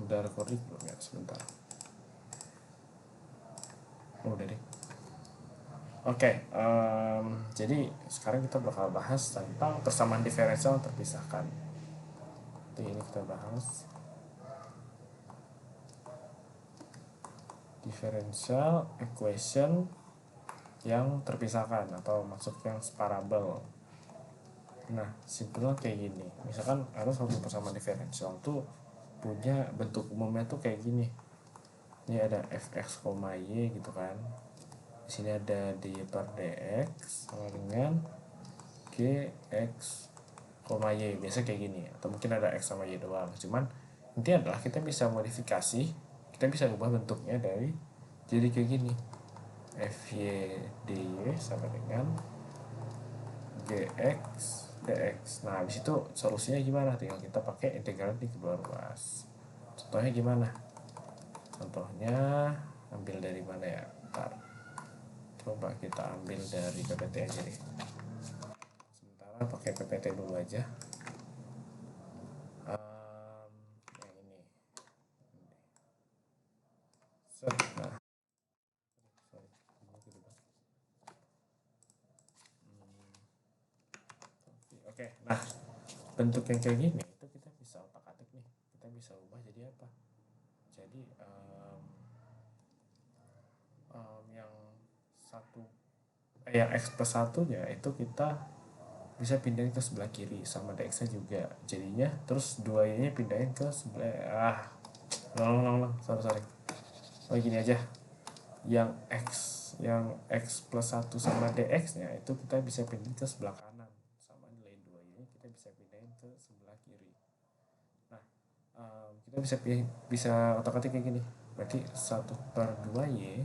Udah recording belum ya? Sebentar. Udah deh. Oke, jadi sekarang kita bakal bahas tentang persamaan diferensial terpisahkan. Jadi ini kita bahas differential equation yang terpisahkan atau maksud yang separabel. Nah, simpelnya kayak gini. Misalkan ada suatu persamaan diferensial tuh punya bentuk umumnya tuh kayak gini. Ini ada fx, y gitu kan. Di sini ada dy per dx sama dengan gx, y. Biasa kayak gini. Atau mungkin ada x sama y doang. Cuman intinya adalah kita bisa modifikasi, kita bisa ubah bentuknya dari jadi kayak gini. Fy dy sama dengan gx dx. Nah, habis itu solusinya gimana? Tinggal kita pakai integral di kedua ruas. Contohnya gimana? Contohnya ambil dari mana ya? Bentar. Coba kita ambil dari PPT aja deh. Sementara pakai PPT dulu aja. Yang ini. Set. Nah, sorry. Oke, nah bentuk yang kayak gini itu kita bisa otak-atik nih, kita bisa ubah jadi apa? Jadi yang satu, yang x plus satunya itu kita bisa pindahin ke sebelah kiri sama dx nya juga, jadinya terus 2 nya pindahin ke sebelah sorry oh gini aja, yang x plus 1 sama dx nya itu kita bisa pindahin ke sebelah kanan, sama nilai 2 nya kita bisa pindahin ke sebelah kiri. Nah, kita bisa otak-atik kayak gini, berarti 1/2y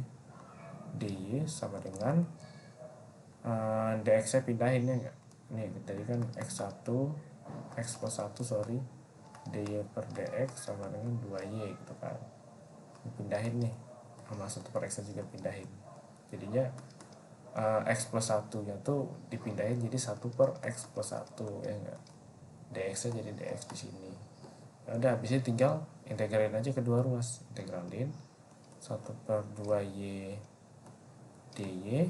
dy sama dengan dx nya pindahin ya enggak. Nih tadi kan x plus 1 sorry, dy per dx sama dengan 2y gitu kan, pindahin nih sama 1/x nya juga pindahin, jadinya x plus 1 nya tuh dipindahin jadi 1/x plus 1 ya enggak, dx nya jadi dx di sini. Ya udah, habisnya tinggal integralin aja kedua ruas, integralin 1/2y dy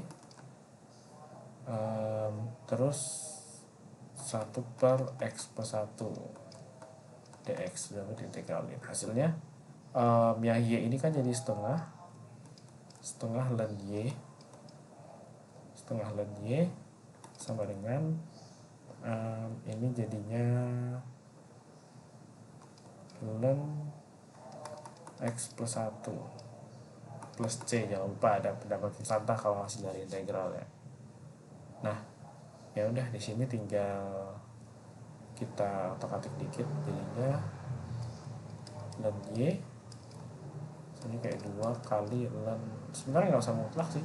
terus 1/x plus 1 dx, udah integralin, hasilnya yang y ini kan jadi setengah ln y sama dengan ini jadinya ln x plus 1 plus c, jangan lupa ada pendapat santah kalau hasil dari integral ya. Nah, ya udah di sini tinggal kita otak-atik dikit, jadinya ln y ini kayak 2 kali ln, sebenarnya nggak usah mutlak sih,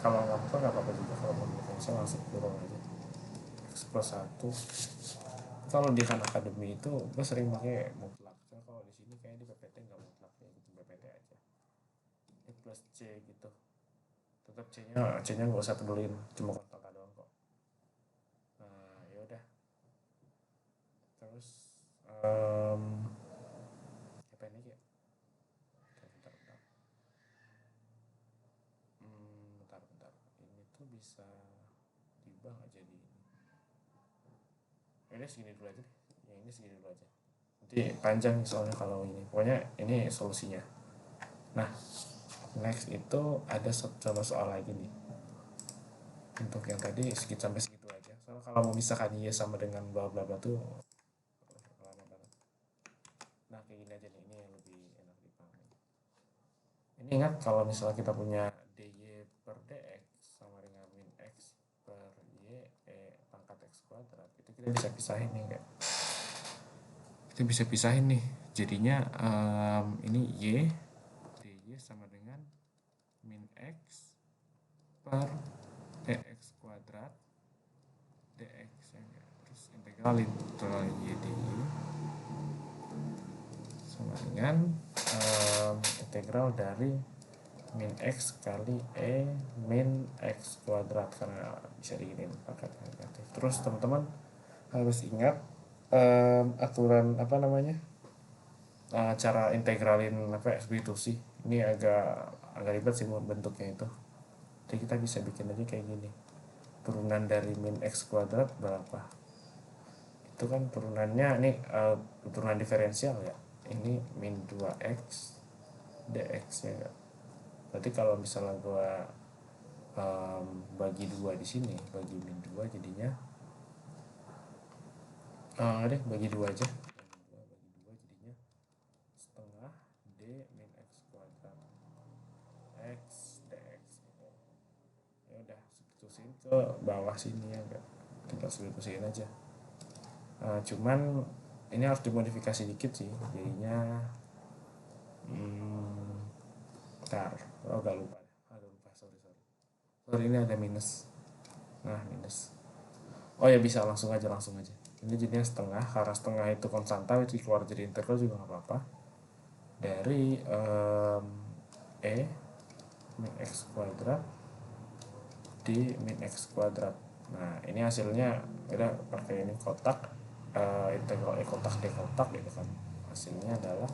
kalau nggak mutlak nggak apa-apa juga, kalau mau diferensial langsung kurang aja x plus 1. Kalau di kan akademi itu gue sering pakai mutlak, kalau di sini kayak di PPT nggak mutlak ya, gitu PPT aja ini plus c gitu, tetap c nya nggak usah pedulin, cuma kontak doang kok. Nah ya udah, terus apa ini ya, bentar, ini tuh bisa diubah nggak jadi ini. Ini segini dulu aja deh, yang ini segini dulu aja, nanti panjang soalnya kalau ini. Pokoknya ini solusinya. Nah, next itu ada satu soal lagi nih. Untuk yang tadi sampai segitu aja. Soalnya kalau mau misalkan y sama dengan bla bla bla tuh lama banget. Nah, kayak gini aja nih, ini yang lebih enak dipahami. Ini ingat kalau misalnya kita punya dy per dx sama dengan min x per y pangkat x kuadrat, itu kita bisa pisahin nih enggak? Kita bisa pisahin nih. Jadinya ini y dy sama dengan min x per dx kuadrat dx ya, terus integralin y dy sama dengan integral dari min x kali min x kuadrat, karena bisa diginiin pangkat negatif. Terus teman-teman harus ingat aturan apa namanya, cara integralin apa substitusi ini agak ribet sih bentuknya itu. Jadi kita bisa bikin aja kayak gini, turunan dari min x kuadrat berapa, itu kan turunannya ini turunan diferensial ya, ini min 2x dx ya enggak. Berarti kalau misalnya gua bagi 2 di sini, bagi min 2 jadinya deh bagi 2 aja, bagi 2 jadinya setengah d min x kuadrat x dx gitu. Ya udah substitusiin ke bawah sini ya enggak, tinggal substitusiin aja. Cuman ini harus dimodifikasi dikit sih jadinya bentar, agak lupa sorry ini ada minus. Nah minus, oh ya bisa langsung aja ini jadinya setengah, karena setengah itu konstanta itu keluar jadi integral juga nggak apa-apa, dari e min x kuadrat di min x kuadrat. Nah ini hasilnya udah pakai ini kotak, integral e kotak d kotak gitu kan, hasilnya adalah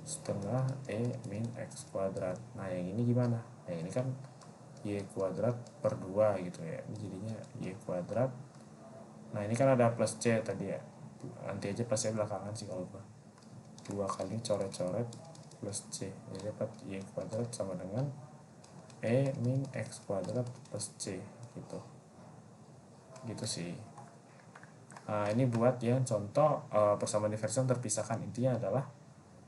setengah e min x kuadrat. Nah yang ini gimana? Yang ini kan y kuadrat per 2 gitu ya, ini jadinya y kuadrat. Nah ini kan ada plus c tadi ya, nanti aja plus c belakangan sih kalau gua, 2 kali coret-coret plus c, jadi dapat y kuadrat sama dengan e min x kuadrat plus c gitu sih. Nah ini buat yang contoh persamaan diferensial terpisahkan, intinya adalah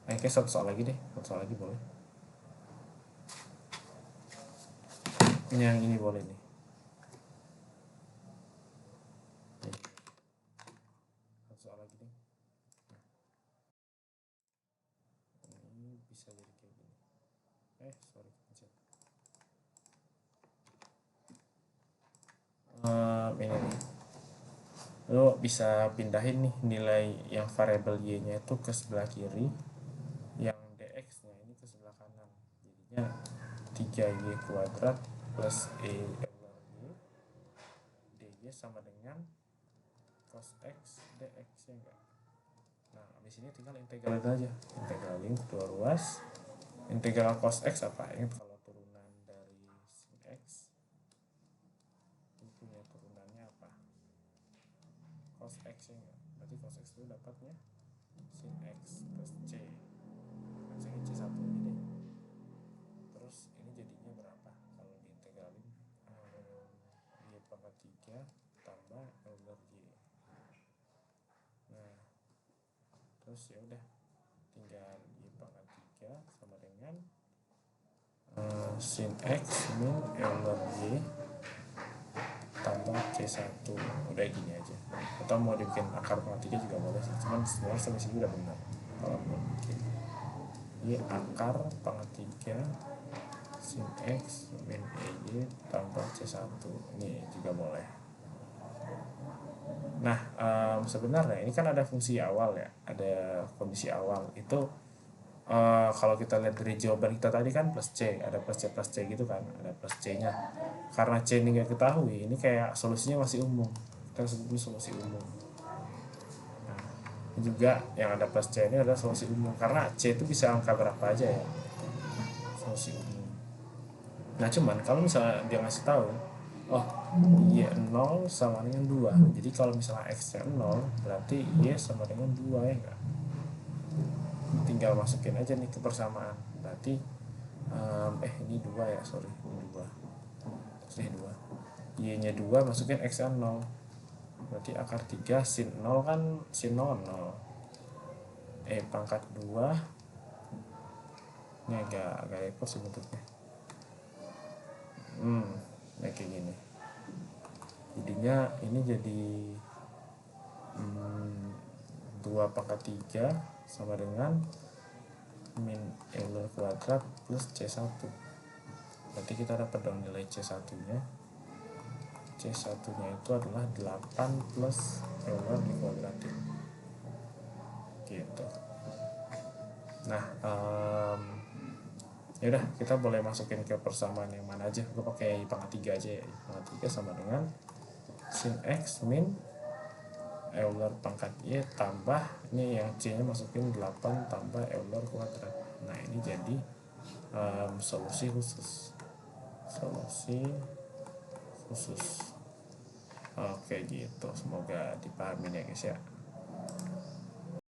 kayak satu soal lagi deh, satu soal lagi boleh, yang ini boleh nih. Satu soal lagi deh, ini bisa jadi kayak gini. Sorry ini nih, lo bisa pindahin nih nilai yang variabel y nya itu ke sebelah kiri, yang dx nya ini ke sebelah kanan, jadinya 3y kuadrat plus e y dy sama dengan cos x dx ya enggak. Nah abis ini tinggal integralin aja, integralin kedua ruas. Integral cos x apa? Ingat kalau turunan dari sin x itu punya turunannya apa? Cos x ya enggak. Berarti cos x itu dapatnya sin x plus c. Langsung c1 aja deh. Terus ini jadinya berapa? Kalau diintegralin y pangkat 3 tambah log y. Nah, terus ya udah tinggal y pangkat 3 sama dengan sin x min log y tambah C1, udah gini aja. Atau mau dibikin akar pangkat 3 juga boleh sih, cuman sebenarnya sampai sini udah benar kalau mau bikin y akar pangkat 3 sin x min y tambah C1, ini juga boleh. Nah sebenarnya ini kan ada fungsi awal ya, ada kondisi awal itu. Kalau kita lihat dari jawaban kita tadi kan plus C, ada plus C gitu kan, ada plus C nya. Karena C ini nggak ketahui, ini kayak solusinya masih umum, kita sebut solusi umum. Nah, juga yang ada plus C ini adalah solusi umum, karena C itu bisa angka berapa aja ya, solusi umum. Nah cuman kalau misalnya dia ngasih tahu, oh y 0 sama dengan 2, jadi kalau misalnya x nya 0 berarti y sama dengan 2 ya enggak. Tinggal masukin aja nih ke persamaan, berarti ini 2 ya, sorry ini 2, terus ini 2, y nya 2 masukin x nya 0, berarti akar 3 sin 0 kan, sin 0 0, pangkat 2, ini agak repot sih bentuknya, kayak gini, jadinya ini jadi 2 pangkat 3 sama dengan min L kuadrat plus C1. Berarti kita dapat dong nilai C1 nya. C1 nya itu adalah 8 plus L dikuadratin gitu. Nah ya udah kita boleh masukin ke persamaan yang mana aja. Gue pakai pangkat 3 aja ya. Pangkat 3 sama dengan sin x min Euler pangkat Y tambah, ini yang C nya masukin 8 tambah Euler kuadrat. Nah ini jadi solusi khusus. Oke gitu, semoga dipahami ya guys ya.